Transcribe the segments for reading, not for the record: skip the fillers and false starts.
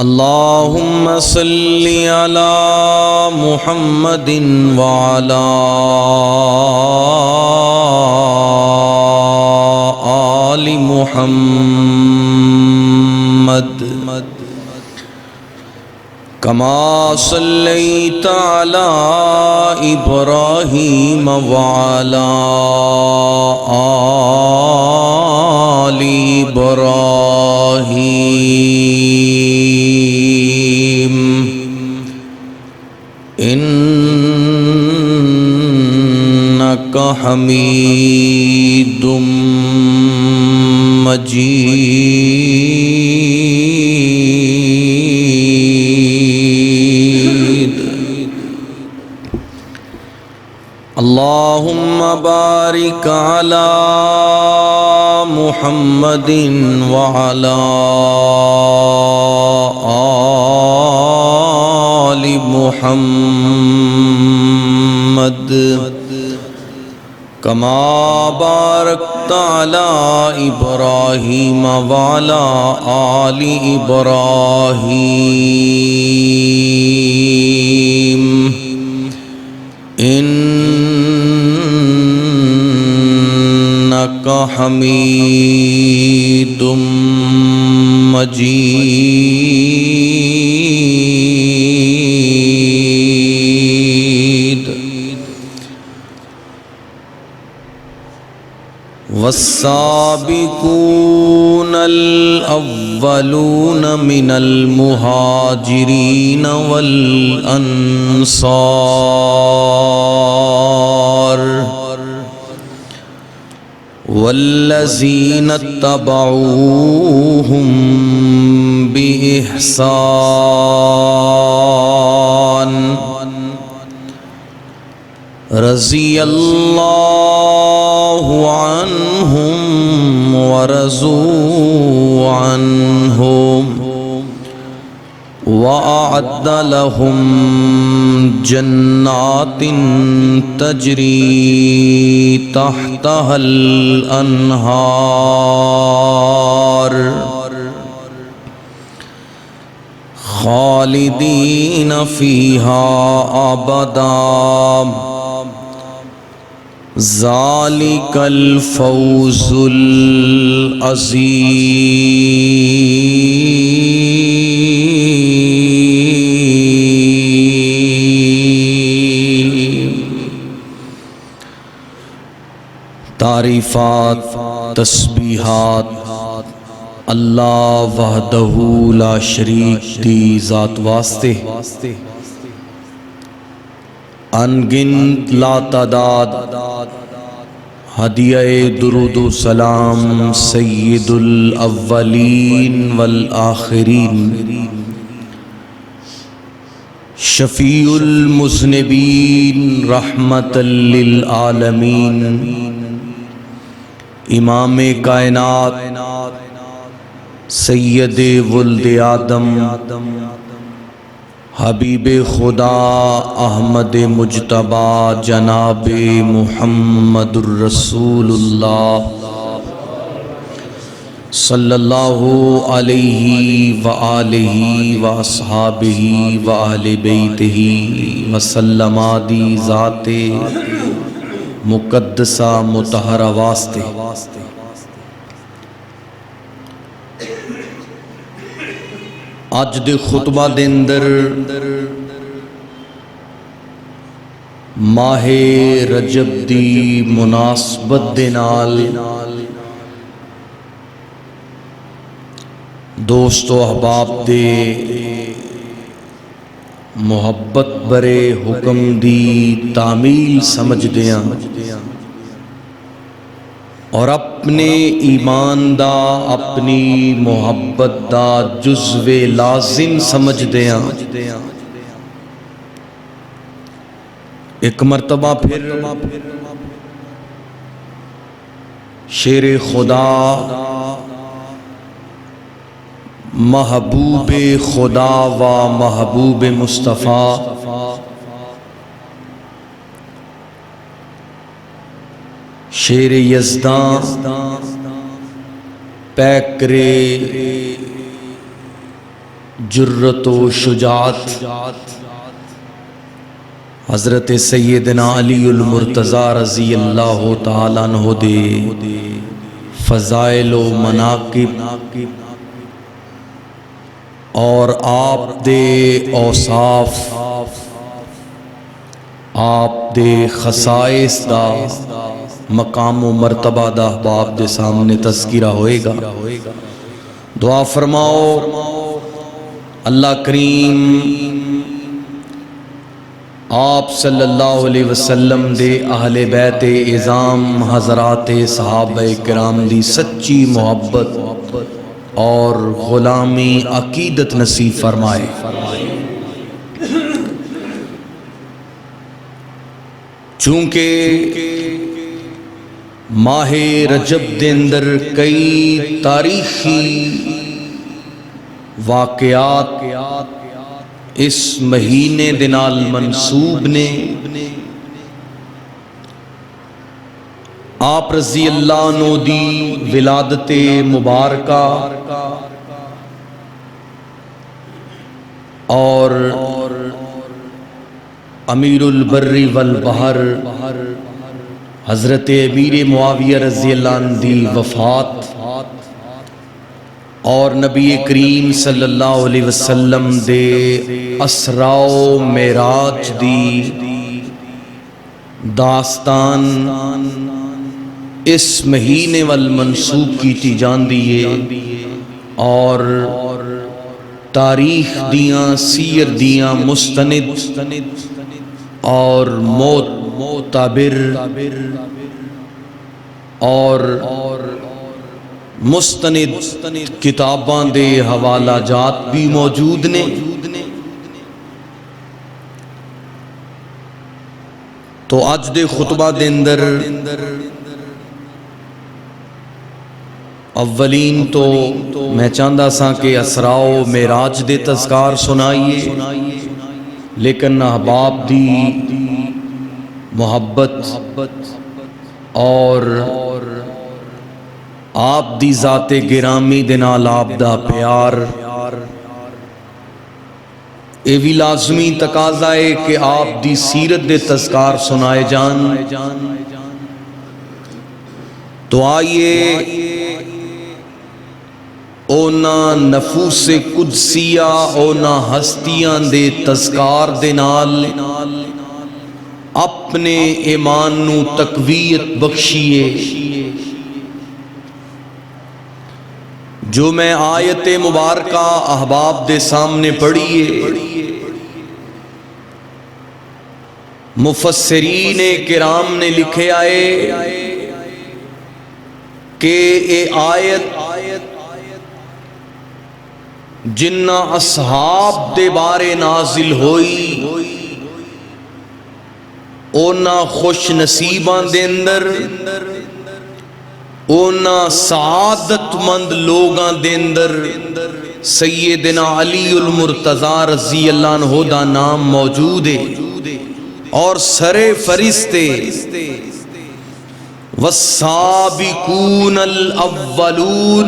اللهم صل على محمد وعلى آل محمد كما صليت على إبراهيم وعلى آل إبراهيم إنك حميد مجيد. اللهم بارك على محمد وعلى آل محمد كما باركت على إبراهيم وعلى آل إبراهيم إنك حميد مجيد. والسابقون الأولون من المهاجرين والأنصار والذين اتبعوهم بإحسان رضي الله عنهم ورضوا عنهم وأعد لهم جنات تجري تحتها الأنهار خالدين فيها أبدا ذلك الفوز العظیم. تعریفات تسبیحات اللہ وحدہ لا شریک دی ذات واسطے انگنت لا تعداد ہدیہ درود و سلام سید الاولین والآخرین شفیع المذنبین رحمت للعالمین امام کائنات سید ولد آدم حبیب خدا احمد مجتبی جناب محمد الرسول اللہ صلی اللہ علیہ وآلہ واصحابہ وآل بیتہ وسلم دی ذات مقدسہ مطہرہ واسطے. اج دے خطبہ دے اندر ماہ رجب دی مناسبت دے نال دوست و احباب دے محبت برے حکم دی تعمیل سمجھ دیاں اور اپنے ایمان دا اپنی محبت دا جزو لازم سمجھ دیاں ایک مرتبہ پھر شیر خدا محبوب خدا و محبوب مصطفیٰ شیر یزداں پیکرے جرت و شجاعت حضرت سیدنا علی المرتضی رضی اللہ تعالیٰ عنہ دے فضائل و مناقب اور آپ دے اوصاف آپ دے خصائص دا مقام و مرتبہ دا احباب دے سامنے تذکرہ ہوئے گا۔ دعا فرماؤ اللہ کریم آپ صلی اللہ علیہ وسلم دے اہل بیت اعظام حضرات صحابہ کرام دی سچی محبت اور غلامی عقیدت نصیب فرمائے۔ چونکہ ماہ رجب دے اندر کئی تاریخی واقعات اس مہینے دے نال منسوب نے۔ آپ رضی اللہ عنہ دی ولادت مبارکہ اور امیر البر والبحر حضرت امیر معاویہ رضی اللہ عنہ دی وفات اور نبی کریم صلی اللہ علیہ وسلم دے اسراء و معراج دی داستان اس مہینے والمنسوب کی جاندی ہے اور تاریخ دیاں سیر دیاں مستند اور معتبر اور مستند کتاباں دے حوالہ جات بھی موجود نے۔ تو اج دے خطبہ دے اندر اولین تو میں چاہتا سا کہ اسراء و معراج دے تذکار سنائیے، لیکن احباب دی محبت اور آپ دی ذات گرامی دے نال آپ دا پیار اے بھی لازمی تقاضا ہے کہ آپ دی سیرت دے تذکار سنائے جان۔ تو آئیے اونا نفوس قدسیہ اونا ہستیاں دے تذکار دے نال اپنے ایمان نو تقویت بخشیے۔ جو میں آیت مبارکہ احباب دے سامنے پڑھیے، مفسرین کرام نے لکھے آئے کہ اے آیت جنہ اصحاب دے بارے نازل ہوئی اونا خوش نصیباں دے اندر اونا سعادت مند لوگاں دے اندر سیدنا علی المرتضی رضی اللہ عنہ دا نام موجود ہے، اور سرے فرشتے والسابقون الاولون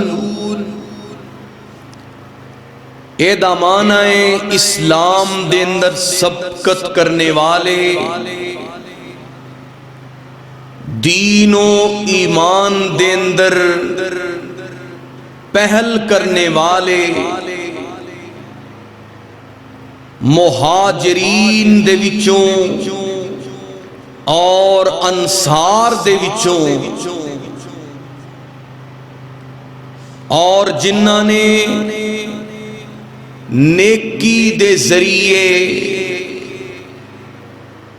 اے دا معنی ہے اسلام دے اندر سبقت کرنے والے، دین و ایمان دے اندر پہل کرنے والے، مہاجرین دے وچوں اور انصار دے وچوں، اور جنہ نے نیکی دے ذریعے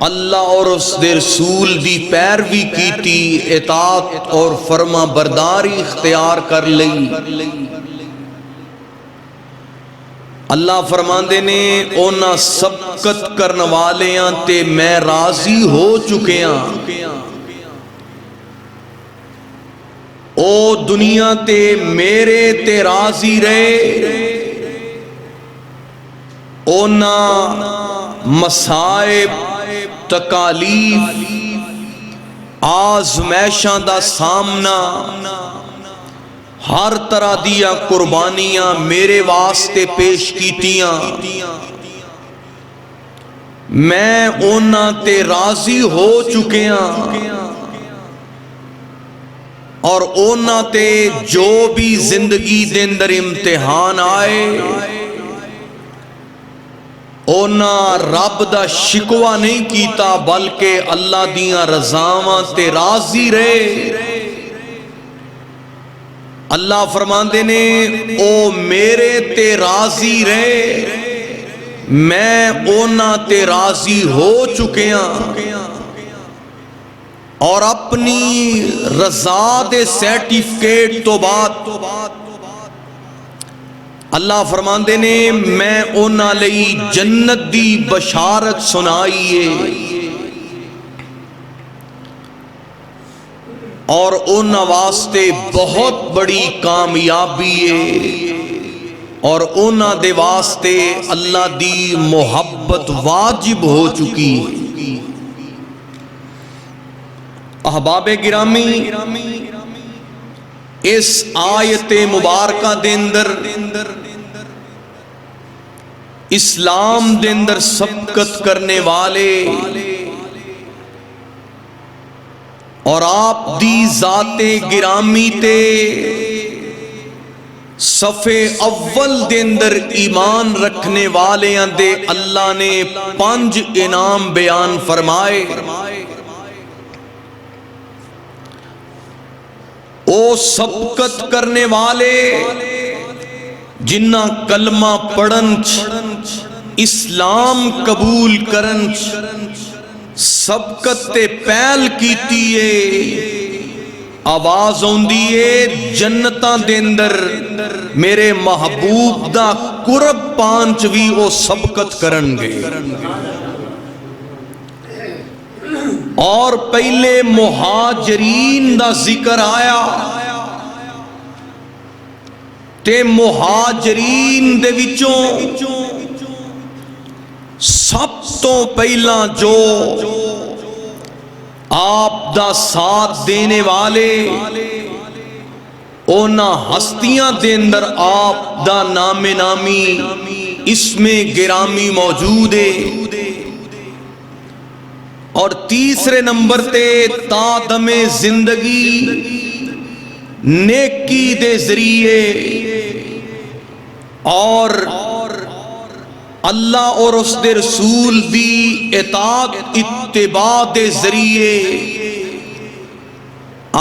اللہ اور اس دے رسول دی پیروی کیتی، اطاعت اور فرما برداری اختیار کر لئی۔ اللہ فرماندے نے اونا سبقت کرن والیاں تے میں راضی ہو چکیاں، او دنیا تے میرے تے راضی رہے، اونا مصائب تکالیف آزمائشاں دا سامنا ہر طرح دیا قربانیاں میرے واسطے پیش کیتیاں، میں اونا تے راضی ہو چکیاں، اور اونا تے جو بھی زندگی دے اندر امتحان آئے اونا رب دا شکوہ نہیں کیتا، بلکہ اللہ دیاں رضاواں تے راضی رہے۔ اللہ فرماندے نے او میرے تے راضی رہے، میں اونا تے راضی ہو چکیاں، اور اپنی رضا دے سرٹیفکیٹ تو بعد اللہ فرماندے نے میں اونا لئی جنت دی بشارت سنائیے، اور اونا واسطے بہت بڑی کامیابی ہے، اور اونا دے واسطے اللہ دی محبت واجب ہو چکی ہے۔ احباب گرامی، اس آیت مبارکہ دے اندر اسلام دے اندر سبقت کرنے والے اور آپ دی ذات گرامی تے صفے اول دے اندر ایمان رکھنے والے دے اللہ نے 5 انعام بیان فرمائے۔ او سبقت کرنے والے جنہ کلمہ پڑھن اسلام قبول کرن سبقت تے پہل کیتی ہے، آواز ہوندی ہے جنتاں دے اندر میرے محبوب دا قرب پانچ بھی او سبقت کرن گے۔ اور پہلے مہاجرین دا ذکر آیا تے مہاجرین دے وچوں سب تو پہلا جو آپ دا ساتھ دینے والے اونا ہستیاں دے اندر آپ دا نام نامی اس میں گرامی موجود ہے، اور تیسرے نمبر تے تا دم زندگی نیکی دے ذریعے اور اللہ اور اس دے رسول دی اطاعت اتباع دے ذریعے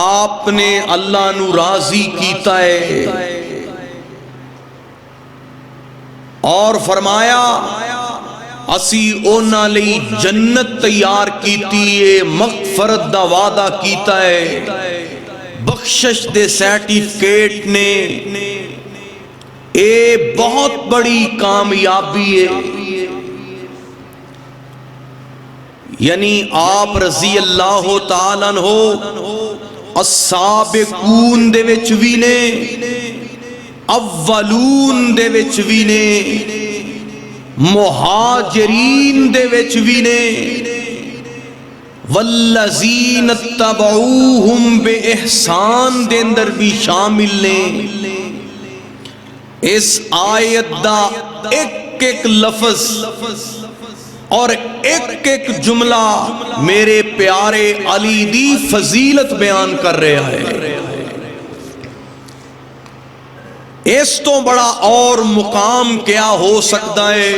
آپ نے اللہ نو راضی کیتا ہے، اور فرمایا اسی اونا لئی جنت تیار کیتی ہے، مغفرت دا وعدہ کیتا ہے، بخشش دے سرٹیفکیٹ نے، اے بہت بڑی کامیابی ہے۔ یعنی آپ رضی اللہ تعالیٰ عنہ السابقون دے وچ وی نے، اولون دے وچ وی نے، مہاجرین دے وچ وی نے، والذین اتبعوہم بے احسان دے اندر بھی شامل نے۔ اس آیت دا ایک ایک لفظ اور ایک ایک جملہ میرے پیارے علی دی فضیلت بیان کر رہا ہے۔ اس تو بڑا اور مقام کیا ہو سکتا ہے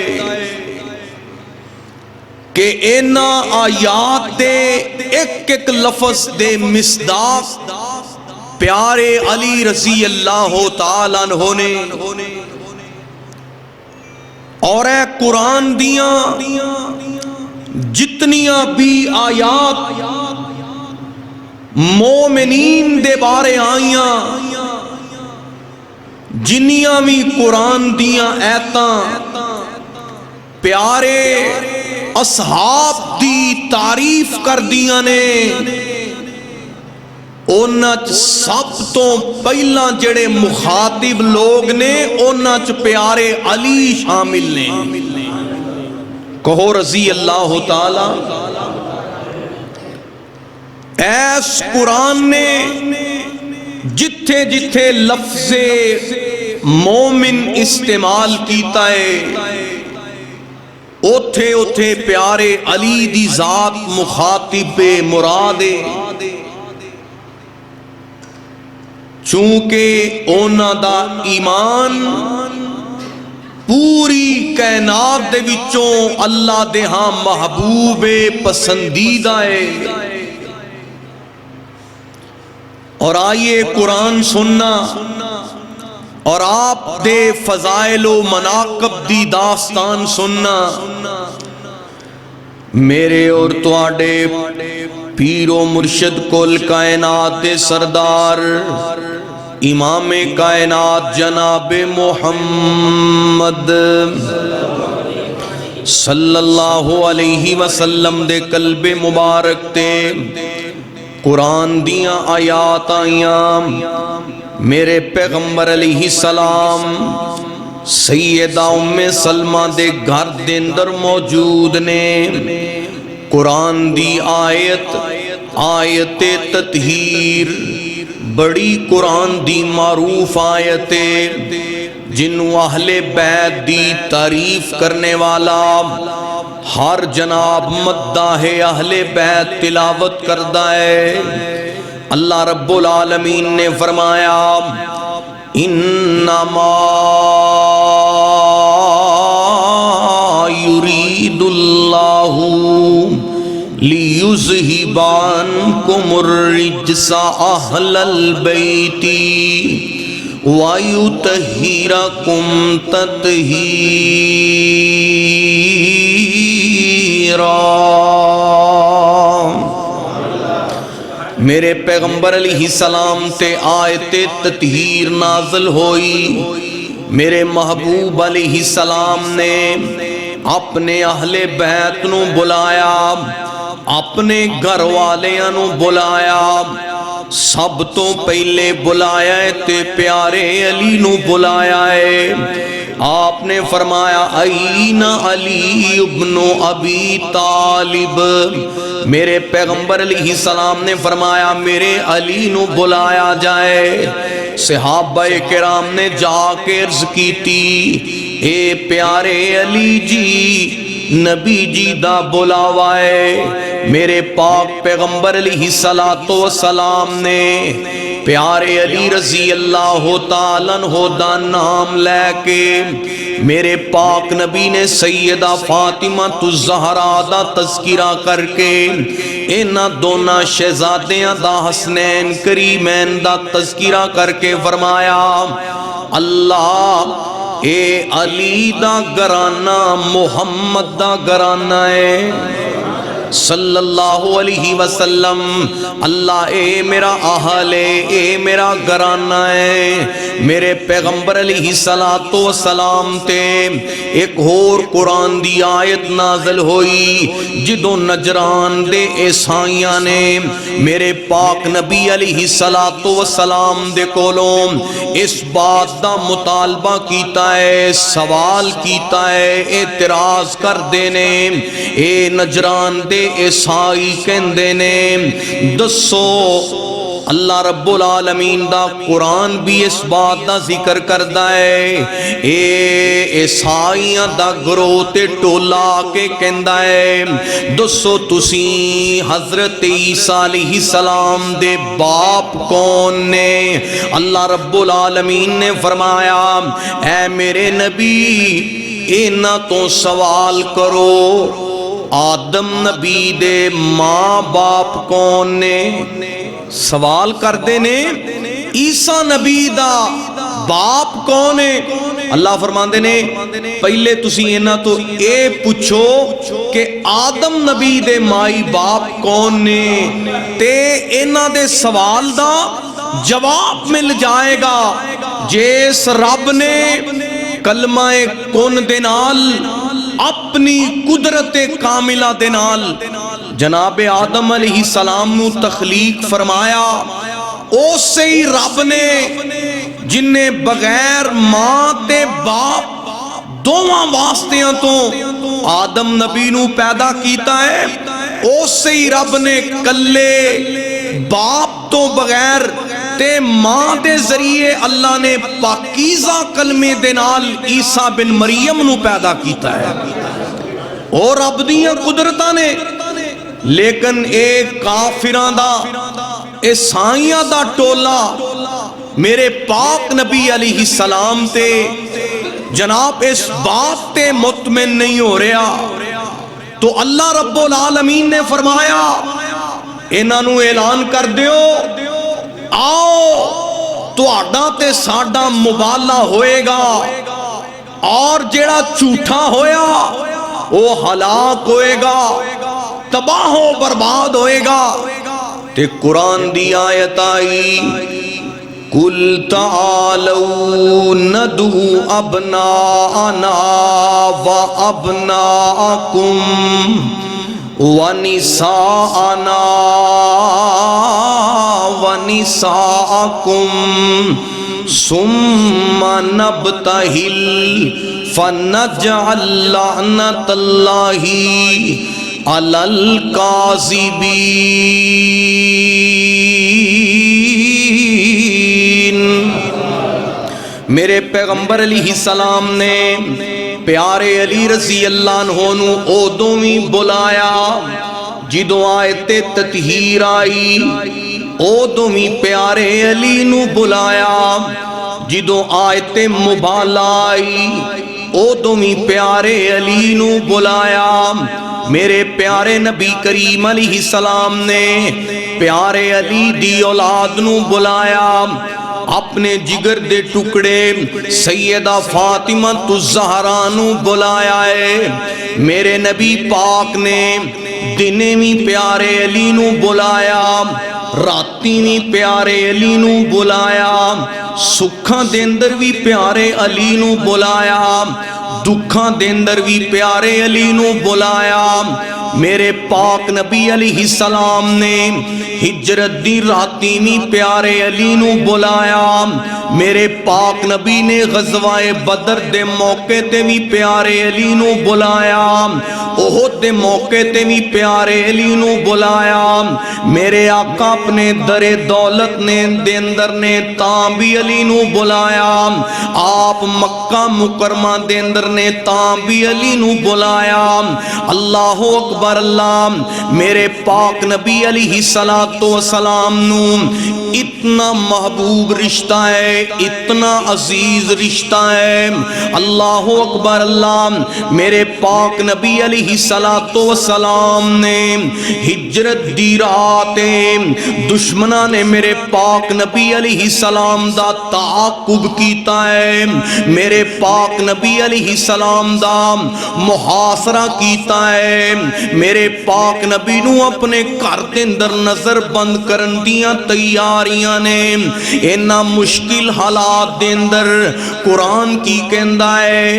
کہ اینا آیات دے ایک ایک لفظ دے مصداق پیارے علی رضی اللہ تعالیٰ عنہ نے، اور اے قرآن دیاں جتنیاں بھی آیات مومنین دے بارے آئیاں، جنیاں بھی قرآن دیاں ایتاں پیارے اصحاب دی تعریف کر دیاں نے، اونچ سب تو پہلا جڑے مخاطب لوگ نے اونچ پیارے علی شامل نے۔ کہو رضی اللہ تعالی۔ ایس قرآن نے جتھے جتھے لفظ مومن استعمال کیتا ہے اوتھے اوتھے پیارے علی دی ذات مخاطب مراد ہے، چونکہ اونا دا ایمان پوری کائنات دے وچوں اللہ دے ہاں محبوب پسندیدہ ہے۔ اور آئیے قرآن سننا اور آپ دے فضائل و مناقب دی داستان سننا، میرے اور تواڈے پیر و مرشد کل کائنات دے سردار امام کائنات جناب محمد صلی اللہ علیہ وسلم دے قلب مبارک تے قرآن دیاں آیات آیاں، میرے پیغمبر علیہ السلام سیدہ ام سلمہ دے گھر دے اندر موجود نے۔ قرآن دی آیت تطہیر بڑی قرآن دی معروف آیت جنہوں اہل بیت دی تعریف کرنے والا ہر جناب مداح اہل بیت تلاوت کردہ ہے۔ اللہ رب العالمین نے فرمایا انما یرید اللہ لیذہب عنکم الرجس اہل البیت وَيُطَهِّرَكُمْ تَطْهِيرًا۔ میرے پیغمبر علیہ السلام تے آیت تطہیر نازل ہوئی، میرے محبوب علیہ السلام نے اپنے اہل بیت نو بلایا، اپنے گھر والیاں نو بلایا، سب تو پہلے بلایا ہے تے پیارے علی نو بلایا ہے۔ آپ نے فرمایا این علی ابن ابی طالب، میرے پیغمبر علیہ السلام نے فرمایا میرے علی نو بلایا جائے۔ صحابہ کرام نے جا کے عرض کی تھی اے پیارے علی جی نبی جی دا بلاوا ہے۔ میرے پاک پیغمبر علیہ السلام نے پیارے علی رضی اللہ تعالیٰ عنہ دا نام لے کے میرے پاک نبی نے سیدہ فاطمہ الزہرا دا تذکرہ کر کے اینا دونا شہزادیاں دا حسنین کریمین دا تذکرہ کر کے فرمایا اللہ اے علی دا گرانہ محمد دا گرانہ ہے صلی اللہ علیہ وسلم۔ اللہ اے میرا اہل اے میرا گرانہ ہے۔ میرے پیغمبر علیہ السلام تے ایک اور قرآن دی آیت نازل ہوئی جدوں نجران دے عیسائیاں نے میرے پاک نبی علیہ السلام دے کولوں اس بات دا مطالبہ کیتا ہے، سوال کیتا ہے، اعتراض کر دینے اے نجران دے عیسائی کہندے نے دسو اللہ رب العالمین دا قرآن بھی اس بات دا ذکر کردہ ہے اے عیسائیاں دا گروہ تے ٹولا کے کہندہ ہے دسو تسی حضرت عیسیٰ علیہ السلام دے باپ کون نے؟ اللہ رب العالمین نے فرمایا اے میرے نبی اینا تو سوال کرو آدم نبی دے ماں باپ کون نے؟ سوال کردے نے عیسیٰ نبی دا باپ کون ہے؟ اللہ فرماندے نے پہلے تسی اینا تو اے پوچھو کہ آدم نبی دے مائی باپ کون نے تے اینا دے سوال دا جواب مل جائے گا جیس رب نے کلمہ کن دے نال اپنی قدرت کاملہ دے نال جناب آدم علیہ السلام نو تخلیق فرمایا اسے ہی رب نے جن نے بغیر ماں تے باپ دوواں واسطیاں تو آدم نبی نو پیدا کیتا ہے اسے ہی رب نے کلے باپ تو بغیر تے ماں دے ذریعے اللہ نے پاکیزہ کلمے دے نال عیسیٰ بن مریم نو پیدا کیتا ہے اور رب دیاں قدرتاں نے، لیکن ایک کافران دا عیسائیاں دا ٹولا میرے پاک نبی علیہ السلام تے جناب اس بات تے مطمئن نہیں ہو رہا، تو اللہ رب العالمین نے فرمایا انہاں نو اعلان کر دیو، آؤ تہاڈا تے ساڈا مبالہ ہوئے گا، اور جیڑا جھوٹا ہویا وہ ہلاک ہوئے گا، تباہ و برباد ہوئے گا۔ تے قرآن دی آیت آئی قُلْ تَعَالَوْا نَدْعُو أَبْنَاءَنَا وَأَبْنَاءَكُمْ وَنِسَاءَنَا وَنِسَاءَكُمْ ثُمَّ نَبْتَهِلْ فَنَجْعَلْ لَعْنَةَ اللَّهِ عَلَى الْكَاذِبِينَ۔ میرے پیغمبر علیہ السلام نے پیارے علی رضی اللہ عنہ نو اودوں بھی بلایا جدوں آیت تطہیر آئی، اودوں بھی پیارے علی نو بلایا جدوں آیت مبالہ آئی، اودوں بھی پیارے علی نو بلایا۔ میرے پیارے نبی کریم علیہ السلام نے پیارے علی دی اولاد نو بلایا، اپنے جگر دے ٹکڑے سیدہ فاطمہ الزہرا نو بلایا ہے۔ میرے نبی پاک نے دنے بھی پیارے علی نو بلایا، راتی بھی پیارے علی نو بلایا، سکھاں دے اندر بھی پیارے علی نو بلایا، دکھاں دے اندر بھی پیارے علی نو بلایا۔ میرے پاک نبی علیہ السلام نے ہجرت دی راتی میں پیارے علی نو بلایا، میرے پاک نبی نے غزوہ بدر دے موقع تے بھی پیارے علی نو بلایا، احد دے موقع تے بھی پیارے علی نو بلایا۔ میرے آقا اپنے در دولت نے دے اندر نے تاں بھی علی نو بلایا، آپ مکہ مکرمہ دے اندر نے تاں بھی علی نو بلایا۔ اللہ اکبر اللہ، میرے پاک نبی علیہ السلام نو اتنا محبوب رشتہ ہے، اتنا عزیز رشتہ ہے۔ اللہ اکبر اللہ، میرے پاک نبی علیہ السلام نے ہجرت دی رات دشمنہ نے میرے پاک نبی علیہ السلام دا تعاقب کیتا ہے، میرے پاک نبی علیہ السلام دا محاصرہ کیتا ہے، میرے پاک نبی نو اپنے گھر دے اندر نظر بند کرن دیاں تیاریاں نے۔ اینا مشکل حالات دے اندر قرآن کی کہندا ہے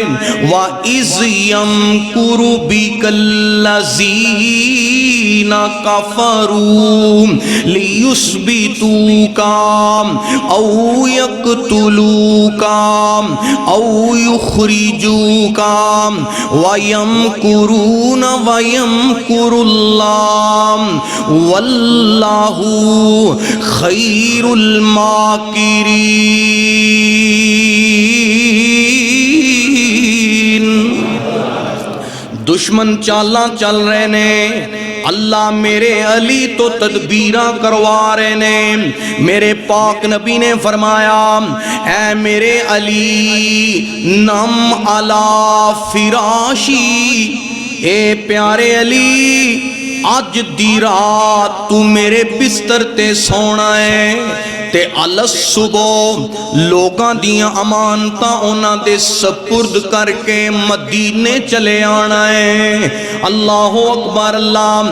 وَإِذْ يَمْكُرُ بِكَ الَّذِينَ كَفَرُوا لِيُثْبِتُوكَ أَوْ يَقْتُلُوكَ أَوْ يُخْرِجُوكَ وَيَمْكُرُونَ وَيَمْكُرُ اللَّهُ وَاللَّهُ خَيْرُ الْمَاكِرِينَ۔ دشمن چالاں چل رہے نے، اللہ میرے علی تو تدبیراں کروا رہے نے۔ میرے پاک نبی نے فرمایا اے میرے علی نم علی فراشی، اے پیارے علی آج دی رات تو میرے بستر تے سونا ہے، تے الصبح لوگاں دیاں امانتاں انہاں دے سپرد کر کے مدینے چلے آنا ہے۔ اللہ اکبر اللہ،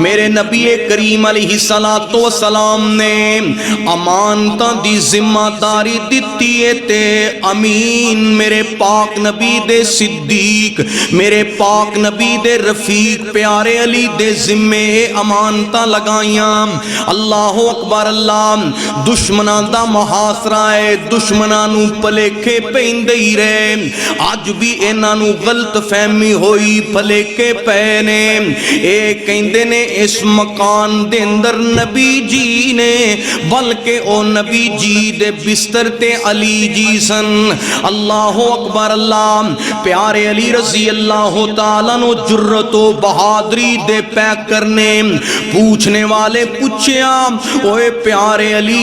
میرے نبی کریم علیہ السلام نے امانتاں دی ذمہ داری دتی ہے، تے امین میرے پاک نبی دے صدیق، میرے پاک نبی دے رفیق پیارے علی دے ذمے امانتاں لگائیاں۔ اللہ اکبر اللہ، دشمناں دا محاصرہ ہے، دشمناں نو پلیکھے پیندے ہی رہے، آج بھی انہاں نو غلط فہمی ہوئی پلیکھے پے نے۔ اے کہندے نے اس مکان دے اندر نبی جی نے، بلکہ او نبی جی دے بستر تے علی جی سن۔ اللہ اکبر اللہ، پیارے علی رضی اللہ تعالیٰ نو جرت و بہادری دے پیک کرنے، پوچھنے والے پوچھیا اوے پیارے علی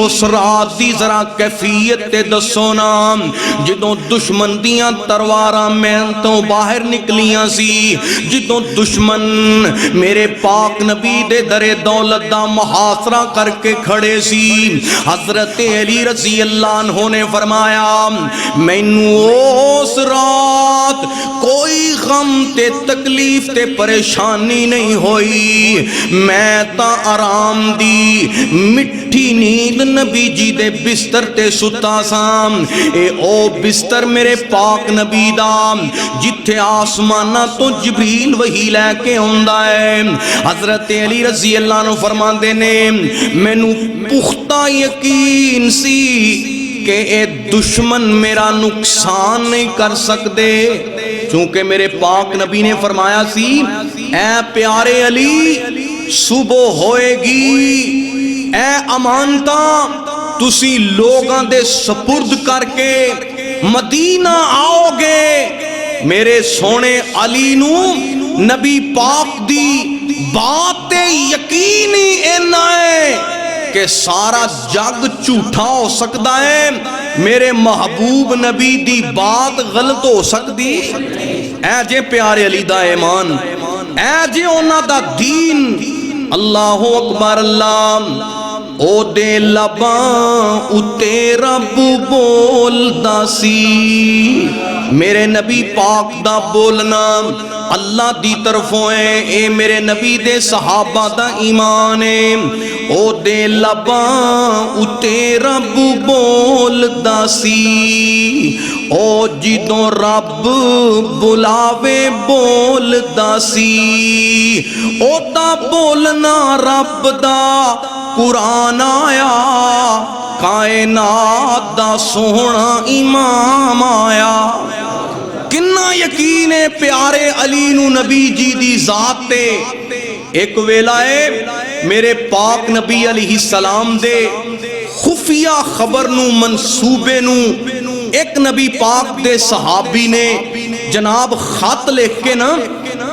اس رات دی ذرا کیفیت تے دسو نا، جدوں دشمن دیاں تلواراں میں تو باہر نکلیاں سی، جدوں دشمن میرے پاک نبی دے در دولت دا محاصرہ کر کے کھڑے سی، حضرت علی رضی اللہ عنہ نے فرمایا مینوں اس رات کوئی غم تے تکلیف تے پریشانی نہیں ہوئی، میں تا آرام دی مٹھی نیند نبی جی دے بستر تے ستا سام۔ اے او بستر میرے پاک نبی دا جتھے آسمانہ تو جبریل وہی لے کے ہوندا ہے۔ حضرت علی رضی اللہ عنہ فرماندے نے مینوں پختہ یقین سی کہ اے دشمن میرا نقصان نہیں کر سکتے، چونکہ میرے پاک نبی نے فرمایا سی اے پیارے علی صبح ہوئے گی، اے امانتا تسی لوگاں دے سپرد کر کے مدینہ آؤ گے، میرے سونے علی نو نبی پاک دی بات یقینی اینا ہے کہ سارا جگ جھوٹا ہو سکتا ہے، میرے محبوب نبی دی بات غلط ہو سکتی۔ اے جے پیارے علی دا ایمان، اے جے اونا دا دین، اللہ اکبر اللہ، او دے لباں اتے رب بولدا سی، میرے نبی پاک دا بولنا اللہ دی طرفوں ہے، اے میرے نبی دے صحابہ دا ایمان ہے، او دے لباں اتے رب بولدا سی، او جدوں رب بلاوے بولدا سی، او دا بولنا رب دا قرآن آیا، کائنات دا سونا امام آیا۔ کنا یقین ہے پیارے علی نو نبی جی دی ذات تے۔ ایک ویلہ ہے میرے پاک نبی علیہ السلام دے خفیہ خبر نو منصوبے نو ایک نبی پاک دے صحابی نے جناب خط لکھ کے نا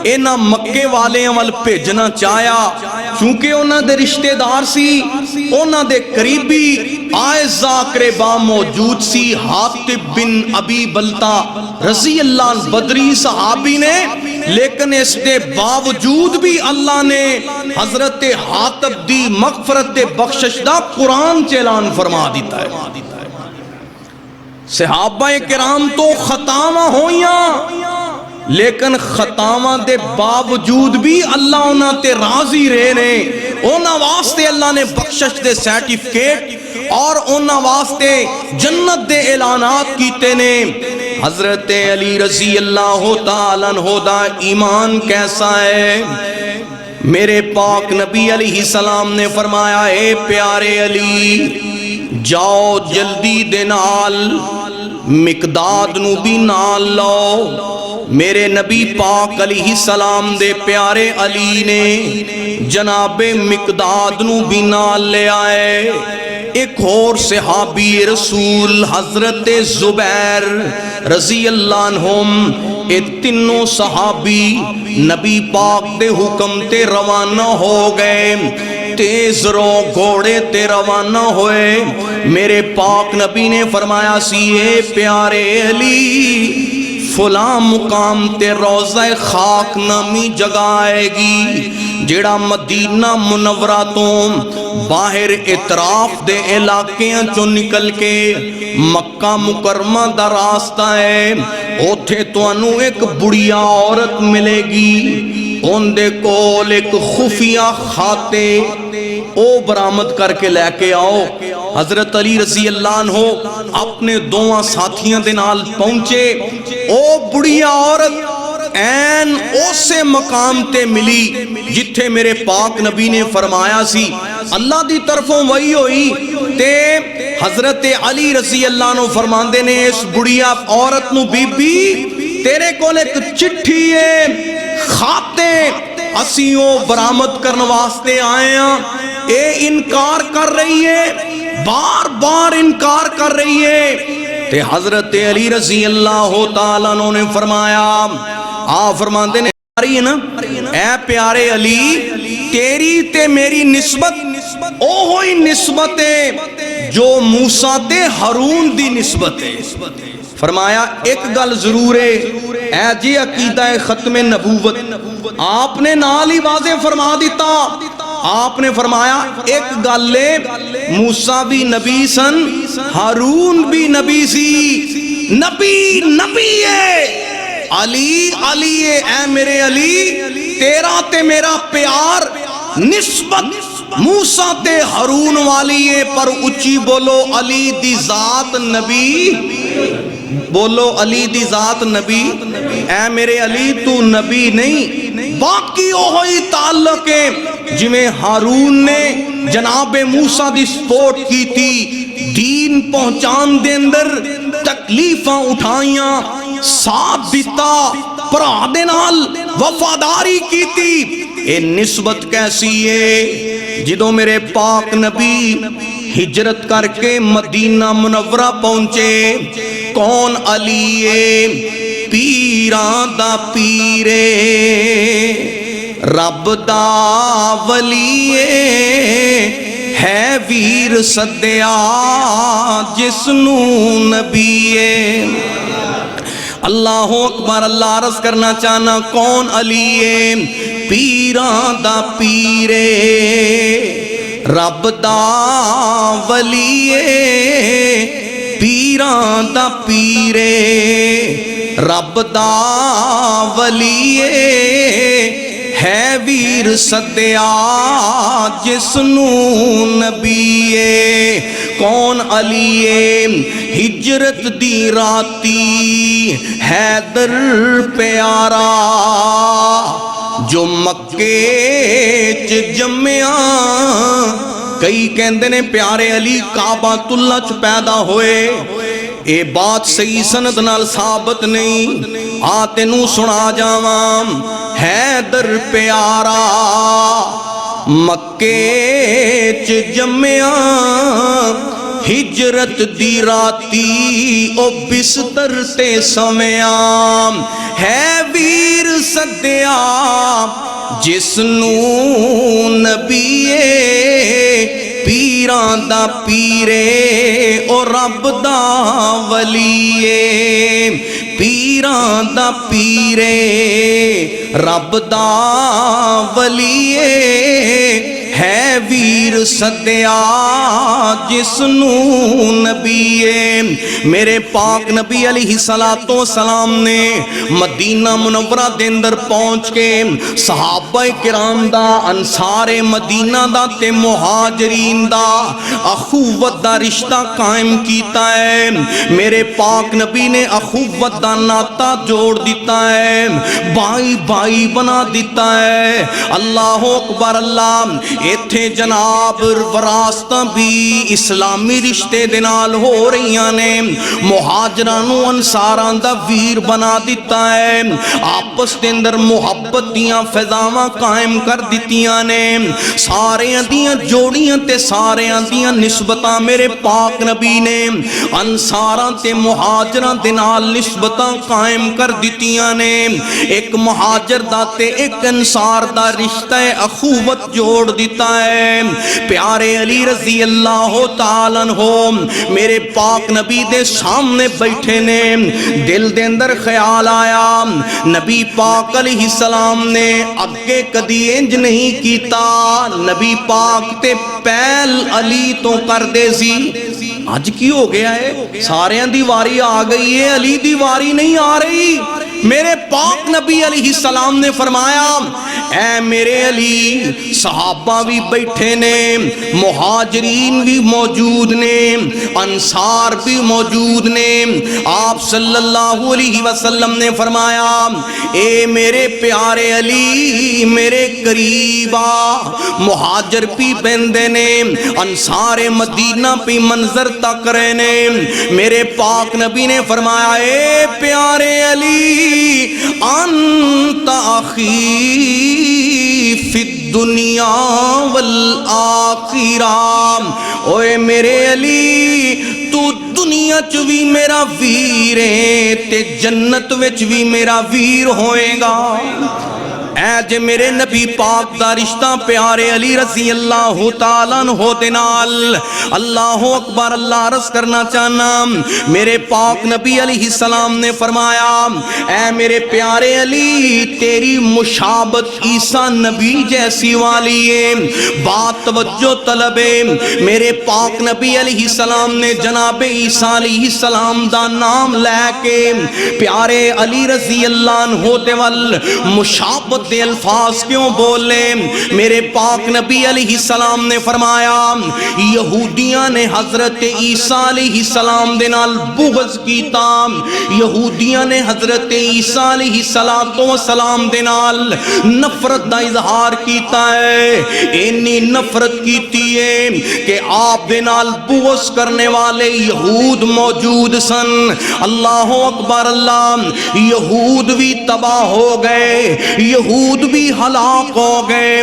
اینا مکے والے عمل بھیجنا چاہیا، چونکہ انہاں دے رشتہ دار سی، انہاں دے قریبی آئز اقربا موجود سی، حاطب بن ابی بلتا رضی اللہ عنہ بدری صحابی نے، لیکن اس دے باوجود بھی اللہ نے حضرت حاطب دی مغفرت بخشش دا قرآن اعلان فرما دیتا ہے۔ صحابہ کرام تو خطاواں ہویاں، لیکن خطاواں دے باوجود بھی اللہ انہاں تے راضی رہے نے، انہاں واسطے اللہ نے بخشش دے سرٹیفکیٹ اور انہاں واسطے جنت دے اعلانات کیتے نے۔ حضرت علی رضی اللہ تعالیٰ عنہ دا ایمان کیسا ہے؟ میرے پاک نبی علیہ السلام نے فرمایا اے پیارے علی جاؤ جلدی دے نال مقداد نو بھی نال لو۔ میرے نبی پاک علیہ السلام دے پیارے علی نے جناب مقداد نو بھی نال لے آئے۔ ایک اور صحابی رسول حضرت زبیر رضی اللہ عنہم، اے تینوں صحابی نبی پاک دے حکم تے روانہ ہو گئے، تیز رو گھوڑے تے روانہ ہوئے۔ میرے پاک نبی نے فرمایا سی اے پیارے علی فلاں مقام تے روضہ خاک نامی جگہ آئے گی، جیڑا مدینہ منورہ تو باہر اطراف دے علاقیاں چو نکل کے مکہ مکرمہ دا راستہ ہے، اوتھے تو انو ایک بڑیا عورت ملے گی، ان دے کول ایک خفیہ خاتے او برآمد کر کے لے کے آؤ۔ حضرت علی رضی اللہ عنہ اپنے دوواں ساتھیاں دے نال پہنچے، او بڑیا عورت این اسے مقام تے ملی جتھے میرے پاک نبی نے فرمایا سی، اللہ دی طرفوں وہی ہوئی تے حضرت علی رضی اللہ عنہ فرماندے نے اس بڑیا عورت نو بی بی تیرے کول ایک چٹھی ہے خاتے اسیوں برآمد کرنے واسطے آئے ہیں اے انکار کر رہی ہے بار بار انکار کر رہی ہے تے حضرت علی رضی اللہ تعالیٰ عنہ نے فرمایا فرماندے نے نا اے پیارے علی تیری تے میری نسبت او ہوئی نسبت ہے جو موسیٰ تے ہارون دی نسبت ہے فرمایا ایک گل ضرور ہے اے جی عقیدہ ختم نبوت آپ نے نال ہی واضح فرما دیتا آپ نے فرمایا ایک گل لے موسیٰ بھی نبی سن ہارون بھی نبی سی نبی ہے علی ہے اے میرے علی تیرا تے میرا پیار نسبت موسیٰ تے ہارون والی ہے پر اچھی بولو علی دی ذات نبی بولو علی دی ذات نبی اے میرے علی تو نبی نہیں باقی ہوئی تعلق ہے جویں ہارون نے جناب موسیٰ دی سپورٹ کی تھی دین پہنچان دے اندر تکلیفاں اٹھائیاں ساتھ دیتا پرا دے نال وفاداری کی تھی اے نسبت کیسی ہے جدوں میرے پاک نبی ہجرت کر کے مدینہ منورہ پہنچے کون علی ہے پیران دا پیرے رب دا ولی ہے ویر صدیا جسنو نبی اللہ اکبر اللہ عرض کرنا چاہنا کون علی ہے پیران دا پیرے رب دا ولی پیران دا پیرے رب دا ولی ہے ویر صدیا جسنو نبی کون علی ہجرت دی راتی حیدر پیارا جو مکے چ جمیا کئی کہندے نے پیارے علی کعبۃ اللہ چ پیدا ہوئے اے بات صحیح سند نال ثابت نہیں تینوں سنا جاواں حیدر پیارا مکے چ جمیا ہجرت دی راتی او بستر تے سمیا ہے ویر صدیا جسنو نبی پیران دا پیرے او رب دا ولی پیران دا پیرے رب دا ولی ہے ویر صدیا جسنو نبی میرے پاک نبی علیہ السلام نے مدینہ منورہ دے اندر پہنچ کے صحابہ کرام دا انصار مدینہ دا تے مہاجرین دا اخوت دا رشتہ قائم کیتا ہے میرے پاک نبی نے اخوت دا ناتا جوڑ دیتا ہے بھائی بنا دیتا ہے اللہ اکبر اللہ ایتھے جناب وراثتاں بھی اسلامی رشتے دے نال ہو رہیاں نے مہاجرانوں انصاراں دا ویر بنا دیتا ہے آپس دے اندر محبت دیاں فضاواں قائم کر دیتیاں نے ساریاں دیاں جوڑیاں تے ساریاں دیاں نسبتاں میرے پاک نبی نے انصاراں تے مہاجراں دے نال نسبتاں قائم کر دیتیاں نے ایک مہاجر دا تے ایک انصار دا رشتہ اخوت جوڑ دیتا ہے پیارے علی رضی اللہ تعالیٰ عنہ میرے پاک نبی دے سامنے بیٹھے نے دل دے اندر خیال آیا نبی پاک علیہ السلام نے اگے کدی انج نہیں کیتا نبی پاک تے پہل علی تو کر دے سی آج کی ہو گیا ہے سارے دی واری آ گئی ہے علی دی واری نہیں آ رہی میرے پاک نبی علیہ السلام نے فرمایا اے میرے علی صحابہ بھی بیٹھے نے، مہاجرین بھی موجود نے، انصار بھی موجود نے۔ آپ صلی اللہ علیہ وسلم نے فرمایا اے میرے پیارے علی میرے قریب آ، مہاجر بھی بندے نے، انصار مدینہ بھی منظر تک رہے نے۔ میرے پاک نبی نے فرمایا اے پیارے علی انت اخی فی الدنیا والآخرہ، اوے میرے علی تو دنیا چ بھی میرا ویر ہے تے جنت وچ بھی میرا ویر ہوئے گا۔ اے جے میرے نبی پاک دا رشتہ پیارے علی رضی اللہ تعالیٰ عنہ دے نال، اللہ اکبر، اللہ عرض کرنا چاہنا میرے پاک نبی علیہ السلام نے فرمایا اے میرے پیارے علی تیری مشابت عیسیٰ نبی جیسی والی ہے۔ بات توجہ طلب ہے، میرے پاک نبی علیہ السلام نے جناب عیسیٰ علیہ السلام دا نام لے کے پیارے علی رضی اللہ عنہ دے ول مشابت دے الفاظ کیوں بولے؟ میرے پاک نبی علیہ السلام نے فرمایا یہودیاں نے حضرت عیسیٰ علیہ السلام دے نال بغض کیتا، یہودیاں نے حضرت عیسیٰ علیہ السلام دے نال نفرت دا اظہار کیتا ہے، انی نفرت کیتی ہے کہ آپ دے نال بغض کرنے والے یہود موجود سن۔ اللہ اکبر، اللہ، یہود بھی تباہ ہو گئے، یہود بھی ہلاک ہو گئے،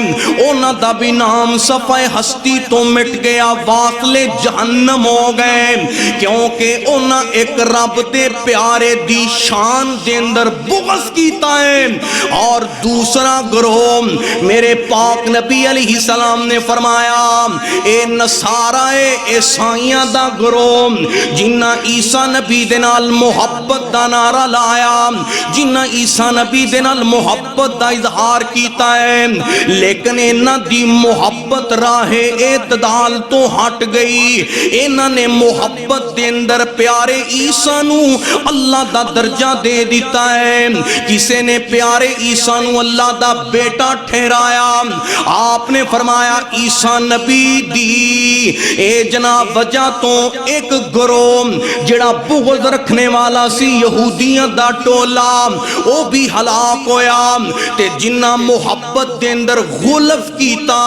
انہاں دا بھی نام صفحہ ہستی تو مٹ گیا، واصل جہنم ہو گئے، کیونکہ انہاں ایک رب دے پیارے دی شان دے اندر بغض کیتا ہے۔ اور دوسرا گروہ میرے پاک نبی علیہ السلام نے فرمایا اے نصارہ عیسائیاں دا گروہ جنہ عیسیٰ نبی دے نال محبت دا نعرہ لایا، جنہ عیسیٰ نبی دے نال محبت دا اظہار کیتا ہے، لیکن انہاں دی محبت راہ اعتدال تو ہٹ گئی، انہاں نے محبت دے اندر پیارے عیسیٰ نو اللہ دا درجہ دے دیتا ہے، کسے نے پیارے عیسیٰ نو اللہ دا بیٹا ٹھہرایا۔ آپ نے فرمایا عیسیٰ نبی دی اے جناب وجہ تو ایک گروہ جڑا بغض رکھنے والا سی یہودیاں دا ٹولا او بھی ہلاک ہویا، تے جنہ محبت دے اندر غلف کیتا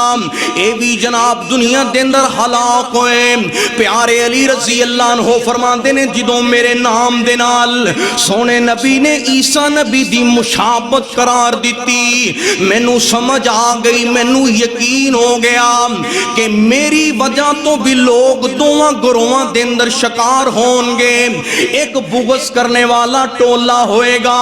اے بھی جناب دنیا دے اندر ہلاک ہوئے۔ پیارے علی رضی اللہ عنہ فرماندے نے جدوں میرے نام دے نال سونے نبی نے عیسیٰ نبی دی مشابت قرار دیتی، مینوں سمجھ آ گئی، مینوں یقین ہو گیا کہ میری وجہ تو بھی لوگ دوواں گروہاں دے اندر شکار ہون گے، ایک بغض کرنے والا ٹولا ہوئے گا،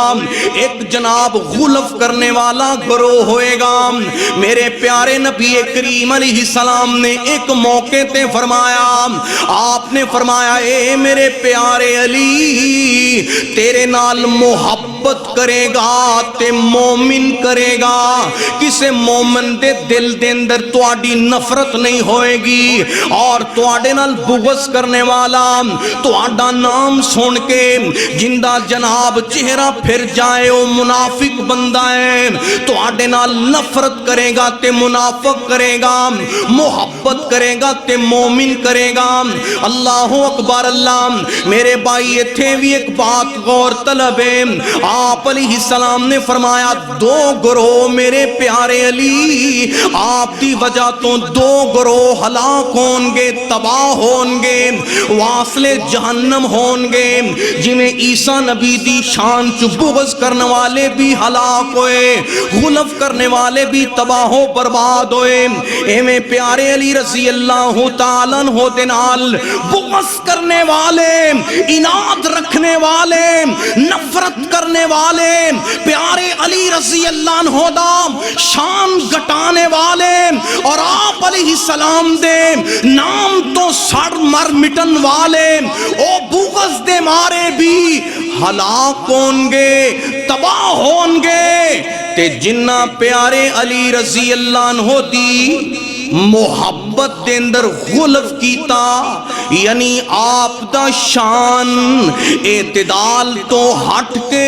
ایک جناب غلف کرنے والا گروہ ہوئے گا۔ میرے پیارے نبی کریم علیہ السلام نے ایک موقع تے فرمایا، آپ نے فرمایا اے میرے پیارے علی تیرے نال محبت کرے گا تے مومن کرے گا، کسے مومن دے دل دے اندر تواڈی نفرت نہیں ہوئے گی، اور تواڈے نال بغض کرنے والا تواڈا نام سن کے جندہ جناب چہرہ پھر جائے او منافق بندہ ہے، تواڈے نال نفرت کرے گا تے منافق کرے گا، محبت کرے گا تے مومن کرے گا۔ اللہ اکبر، اللہ میرے بھائی ایتھے بھی ایک بات غور طلب ہے، آپ علیہ السلام نے فرمایا دو گروہ میرے پیارے علی آپ دی وجہ تو دو گروہ ہلاک ہون گے، تباہ ہون گے، واصل جہنم ہون گے، جنہیں عیسیٰ نبی دی شان چ بغض کرنے والے بھی ہلاک ہوئے، غلف کرنے والے بھی تباہ و برباد ہوئے۔ ایویں پیارے علی رضی اللہ تعالیٰ عنہ دے نال بغض کرنے والے، اناد رکھنے والے، نفرت کرنے والے، پیارے علی رضی اللہ عنہ دا شان گھٹانے والے اور آپ علیہ السلام دے نام تو سڑ مر مٹن والے، او بغض دے مارے بھی ہلاک ہون گے، تباہ ہون گے، تے جنہ پیارے علی رضی اللہ عنہ دی محبت دے اندر غلف کیتا، یعنی آپ دا شان اعتدال تو ہٹ کے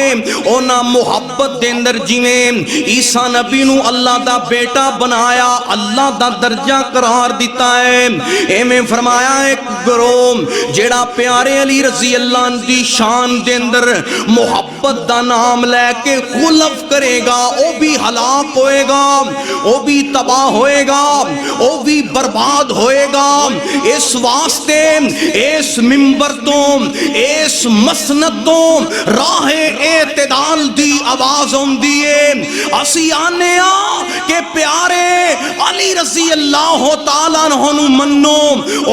اونا محبت دے اندر جویں عیسیٰ نبی نو اللہ دا بیٹا بنایا، اللہ دا درجہ قرار دیتا ہے، ایمیں فرمایا ایک گروہ جیڑا پیارے علی رضی اللہ عنہ دی شان دے اندر محبت دا نام لے کے غلف کرے گا، او بھی ہلاک ہوئے گا، او بھی تباہ ہوئے گا، او بھی برباد ہوئے گا۔ اس واسطے اس منبر تو اس مسند تو راہ اعتدال دی آواز ہوندی ہے، اسی آنے کہ پیارے علی رضی اللہ تعالیٰ عنہ منو،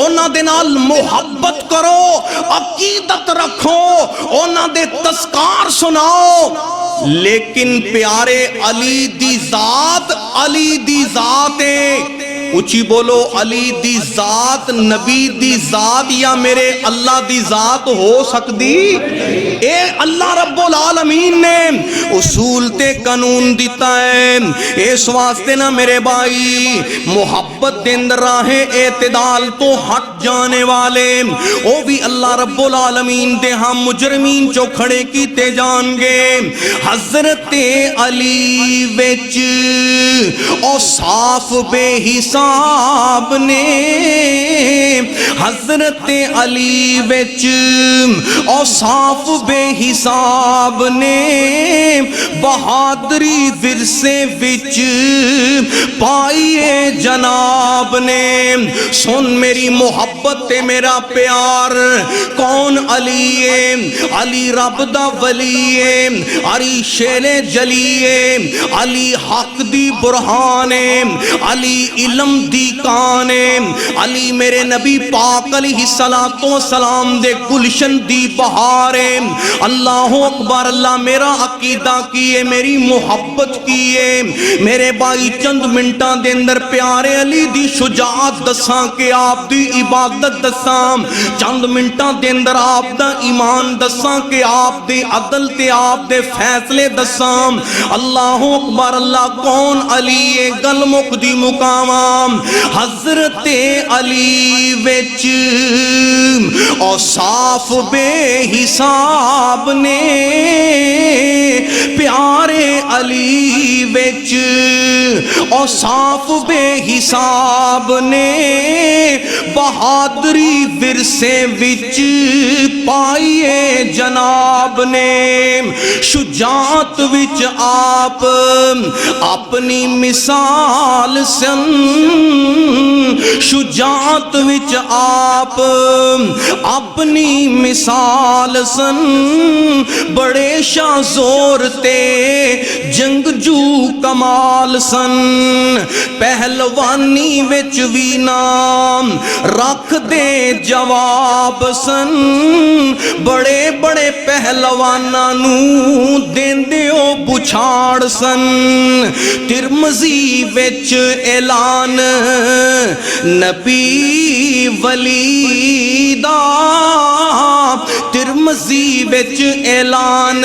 اونا دے نال محبت کرو، عقیدت رکھو، اونا دے تذکار سناؤ، لیکن پیارے علی دی ذات، علی دی ذات ہے، اچھی بولو، علی دی ذات نبی دی ذات یا میرے اللہ دی ذات ہو سکتی؟ اے اللہ رب العالمین نے اصول تے قانون دیتا ہے، اس واسطے نہ میرے بھائی محبت دے اندر راہ اعتدال تو ہٹ جانے والے او بھی اللہ رب العالمین دے ہم مجرمین چو کھڑے کیتے جان گے۔ حضرت علی وچ او صاف بے حساب نے، حضرت علی وچ او صاف بے حساب نے، بہادری ورثے وچ پائیے جناب نے۔ سن میری محبت تے میرا پیار، کون علی ہے؟ علی رب دا ولی ہے، علی شیر جلی ہے، علی حق دی برہان ہے، علی علم دی کان ہے، علی میرے نبی پاک علیہ السلام دے گلشن دی بہار ہے۔ اللہ اکبر، اللہ میرا عقیدہ کیے، میری محبت کیے، میرے بھائی چند منٹاں دے اندر پیارے علی دی شجاعت دساں کہ آپ دی عبادت دساں، چند منٹاں دے اندر آپ دا ایمان دساں کہ آپ دے عدل تے آپ دے فیصلے دساں۔ اللہ اکبر، اللہ کون علی ہے؟ گل مک دی مقام حضرت علی وچ او صاف بے حساب نے، پیارے علی وچ او صاف بے حساب نے، بہادری ورثے وچ پائیے جناب نے۔ شجاعت وچ آپ اپنی مثال سن، شجاعت وچ آپ اپنی مثال سن، بڑے شاہ زور تے جنگجو کمال سن، پہلوانی وچ وی نام رکھ دے جواب سن، بڑے بڑے پہلواناں نو دیندے او بچھاڑ سن۔ ترمذی وچ اعلان نبی ولی دا، ترمذی وچ اعلان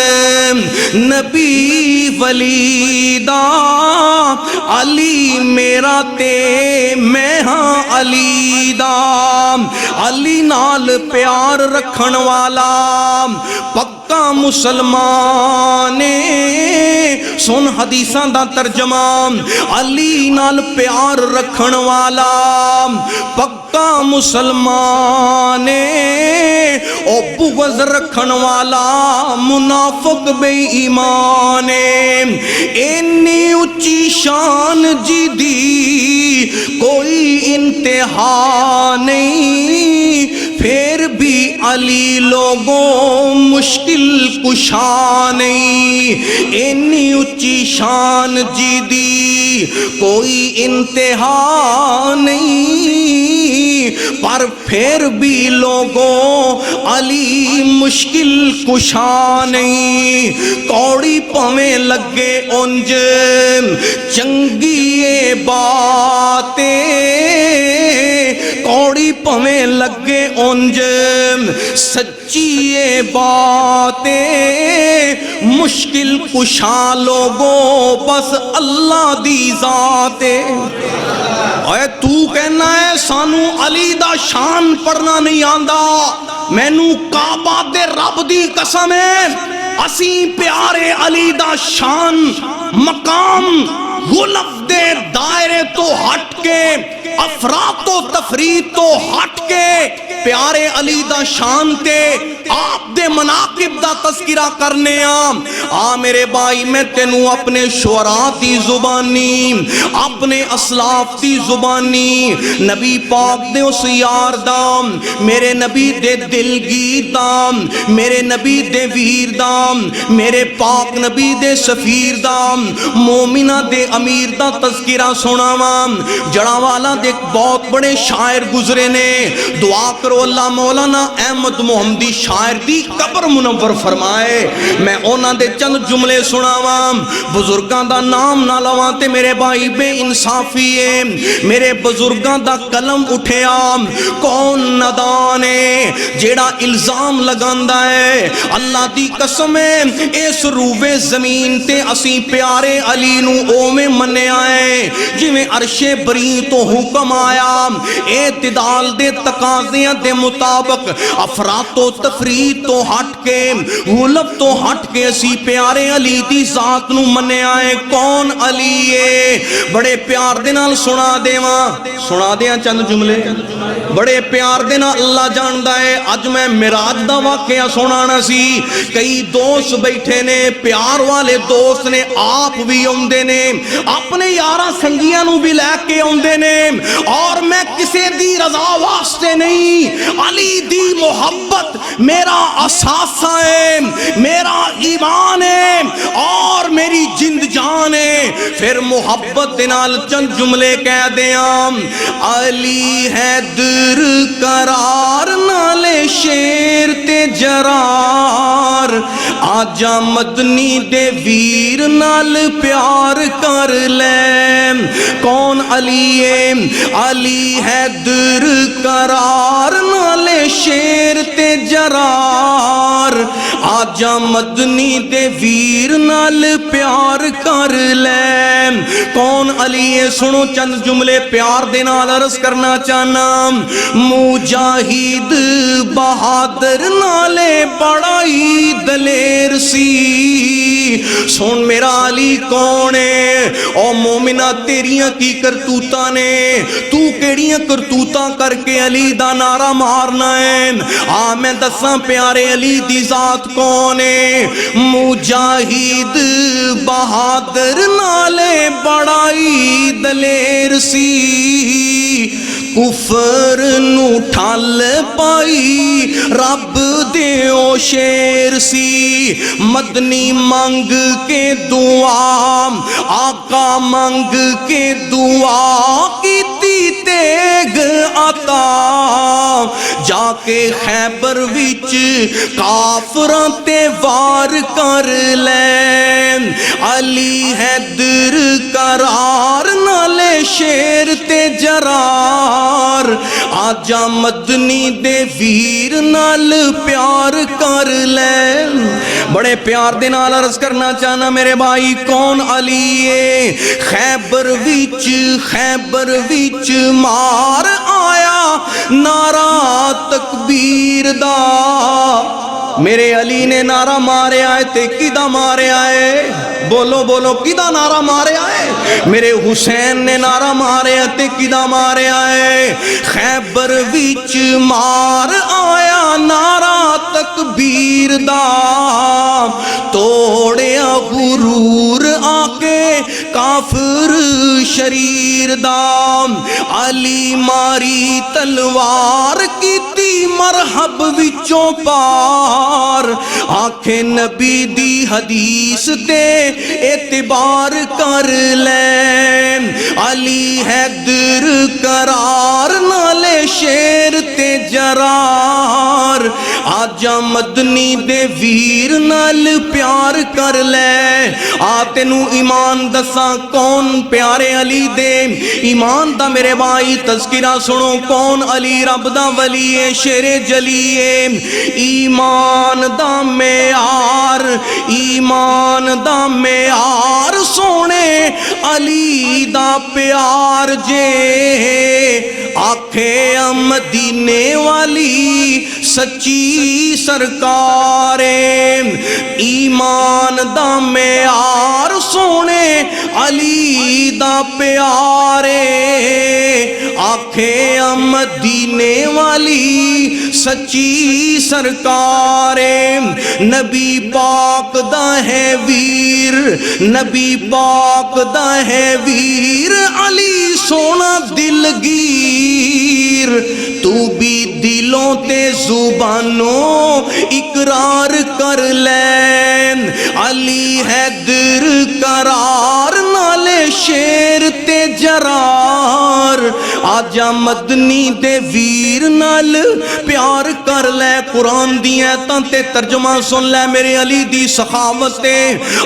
نبی ولی دا، علی میرا تے میں ہاں علی دا، علی نال پیار رکھن والا پکا مسلمان، سن حدیثاں دا ترجمہ، علی نال پیار رکھن والا پکا مسلمان، او بغض رکھن والا منافق بے ایمان، اینی اچھی شان جی دی کوئی انتہا نہیں، پھر بھی علی لوگوں مشکل کشا نہیں، اینی اچھی شان جی دی کوئی انتہا نہیں، پر پھر بھی لوگوں علی مشکل کشا نہیں۔ کوڑی پویں لگے انج چنگی باتیں، کوڑی پویں لگے انج سچی باتیں، مشکل کشا لوگوں بس اللہ دی ذات، اوے تو کہنا ہے سانو علی دا شان پڑھنا نہیں آندا، مینو کعبہ دے رب دی قسم ہے اسی پیارے علی دا شان مقام غلف دے دائرے تو ہٹ کے، افراط و تفریط تو ہٹ کے پیارے علی دا شان تے آپ دے مناقب دا تذکرہ کرنے آ میرے بھائی، میں تینوں اپنے شعراء دی زبانی، اپنے اسلاف دی زبانی، نبی پاک دے اس یار دا، میرے نبی دے دلگیر دا، میرے نبی دے ویر دا، میرے پاک نبی دے سفیر دا، مومنہ دے امیر دا تذکرہ سناواں۔ جڑاوالا دے بہت بڑے شاعر گزرے نے، دعا کرو اللہ مولانا احمد محمدی شاعر دی قبر منور فرمائے۔ میں اونا دے چند جملے سناواں، بزرگاں دا نام نہ لواں تے میرے بھائی بے انصافی ہے، میرے بزرگاں دا قلم اٹھیا کون ندانے جیڑا الزام لگاندا ہے، اللہ دی قسم ہے اس روبے زمین تے اسی پیارے علی نو اوویں منیا ہے جویں عرش بری تو حکم آیا، اعتدال دے تقاضیاں دے مطابق افراط و تفریط تو ہٹ کے، غلط تو ہٹ کے اسی پیارے علی دی ذات نو منیا ہے۔ کون علی ہے؟ بڑے پیار دے نال سنا دیاں چند جملے، بڑے پیار دے نال اللہ جاندا ہے۔ اج میں معراج دا واقعہ سنانا سی، کئی دوست بیٹھے نے، پیار والے دوست نے، آپ بھی اوندے نے، اپنے یاراں سنگیاں نو بھی لے کے اوندے نے، اور میں کسے دی رضا واسطے نہیں، علی دی محبت میرا اساسہ ہے، میرا ایمان ہے اور میری جند جان ہے۔ پھر محبت دے نال چند جملے کہہ دیاں، علی حیدر قرار نالے شیر تے جرار، آجا مدنی دے ویر نال پیار کر لے۔ کون علی ہے؟ علی حیدر قرار نالے شیر تے جرار، آجا مدنی دے ویر نال پیار کر لے۔ کون علی ہے؟ سنو چند جملے پیار دے نال عرض کرنا چاہنا، مجاہد بہادر نالے بڑائی دلیر سی۔ سن میرا علی کون ہے؟ او مومنہ تیریاں کی کرتوتاں نے، تو کیڑیاں کرتوتاں کر کے علی دا نعرہ مارنا ہے؟ میں دساں پیارے علی دی ذات کون ہے؟ مجاہد بہادر نالے بڑائی دلیر سی، کفر نو ٹھل پائی رب دے او شیر سی۔ مدنی منگ کے دعا، آقا منگ کے دعا کیتی تیگ عطا، جا کے خیبر وچ کافراں تے وار کر لے۔ علی حیدر قرار نالے شیر تے جرار، آجا مدنی دے ویر نال پیار کر لے۔ بڑے پیار دے نال عرض کرنا چاہنا میرے بھائی، کون علی ہے؟ خیبر وچ مار آیا نعرہ تکبیر دا، میرے علی نے نعرہ مارے آئے تے کدا مارے آئے؟ بولو بولو کدا نعرہ مارے آئے؟ میرے حسین نے نعرہ مارے تے کدا مارے آئے؟ خیبر وچ مار آیا نعرہ تکبیر دا، توڑیا غرور آ کے کافر شریر دا، علی ماری تلوار کیتی مرحب وچوں پار، آنکھیں نبی دی حدیث تے اعتبار کر لے۔ علی حیدر قرار نالے شیر تے جرار، آجا مدنی دے ویر نال پیار کر لے۔ تینوں ایمان دساں کون پیارے علی دے ایمان دا میرے بھائی تذکرہ سنو، کون علی رب دا ولی ہے، شیر جلی ہے۔ ایمان دا معیار، ایمان دا معیار سونے علی دا پیار جے آکھے مدینے والی سچی سرکار ایمان دا معیار سونے علی دا پیار آکھے مدینے والی سچی سرکار نبی پاک دا ہے ویر نبی پاک دا ہے ویر علی سونا دلگیر تو بھی دلوں تے زبانوں اقرار کر لین علی حیدر قرار نالے شیر تے جرار آجا مدنی دے ویر نال پیار کر لے قرآن دی ایتاں تے ترجمہ سن لے میرے علی دی سخاوت تے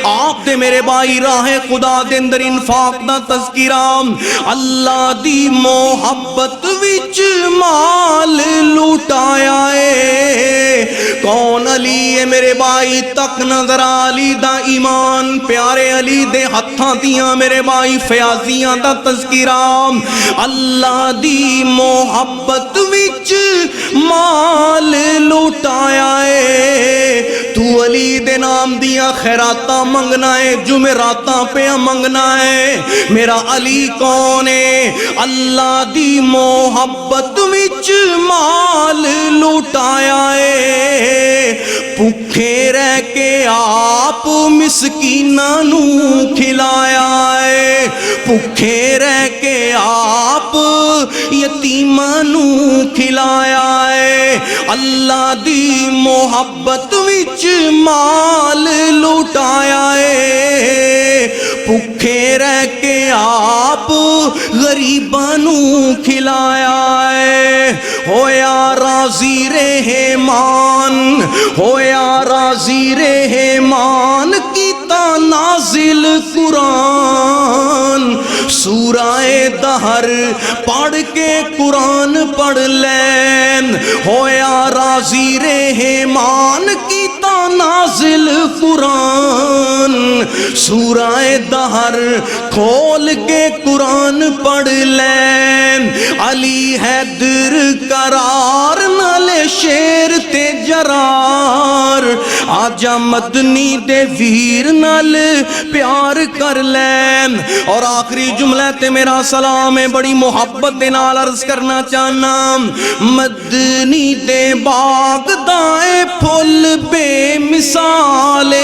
آپ دے میرے بائی راہ خدا دے اندر انفاق دا تذکرہ اللہ دی محبت وچ مال لوٹایا ہے کون علی ہے میرے بائی تک نظر علی دا ایمان پیارے علی دے ہتھاں دیاں میرے بائی فیاضیاں دا تذکرہ اللہ دی محبت وچ مال لوٹایا ہے تو علی دے نام دیا خیراتاں منگنا ہے جمعراتاں پہ منگنا ہے میرا علی کون ہے اللہ دی محبت وچ مال لوٹایا ہے بھوکے رہ کے آپ مسکیناں نو کھلایا ہے بھوکے رہ کے آپ یتیماں نو کھلایا ہے اللہ دی محبت وچ مال لوٹایا ہے بھوکے رہ کے آپ غریباں نو کھلایا ہے ہویا راضی رحمان ہویا راضی رحمان کیتا نازل قرآن سورہ دہر پڑھ کے قرآن پڑھ لین ہویا راضی رحمان کیتا نازل قرآن سورہ دہر کھول کے قرآن پڑھ لین علی حیدر قرار نالے شیر تے جرار آجا مدنی دے ویر نال پیار کر لین اور آخری جملہ تے میرا سلام ہے بڑی محبت دے نال عرض کرنا چاہنا مدنی دے باغ دائیں پھول بے مثالے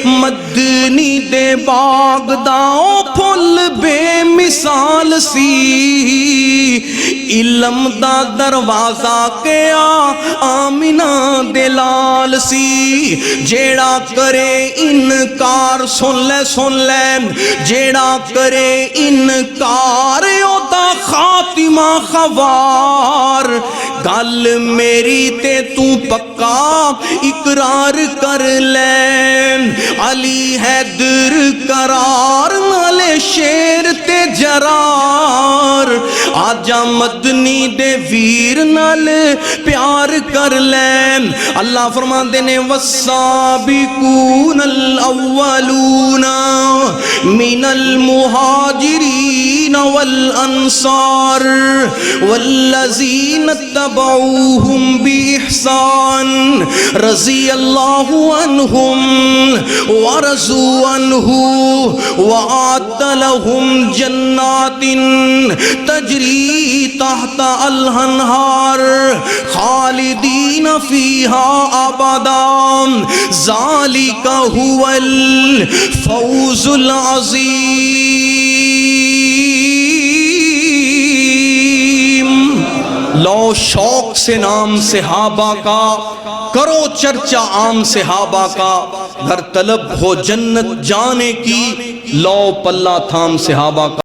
مدنی دے باغ دائیں پھول بے مثال سی علم دا دروازہ کیا آمینہ دلال سی جیڑا کرے انکار سن لے جیڑا کرے انکار او دا خاتمہ خوار گل میری تے تو پکا اقرار کر لے علی حیدر قرار نالے شیر تے جرار آجا مدنی دے ویر نال پیار کر لے اللہ فرماندے نے والسابقون الاولون من المہاجرین والانصار والذین اتبعوهم بإحسان رضی اللہ عنہم ورضوا عنہ وأعد لهم جنات تجری تحت الانہار خالدین فیہا ابدا ذالک هو الفوز العظیم لو شوق سے نام صحابہ کا کرو چرچا عام صحابہ کا گھر طلب ہو جنت جانے کی لو پلہ تھام صحابہ کا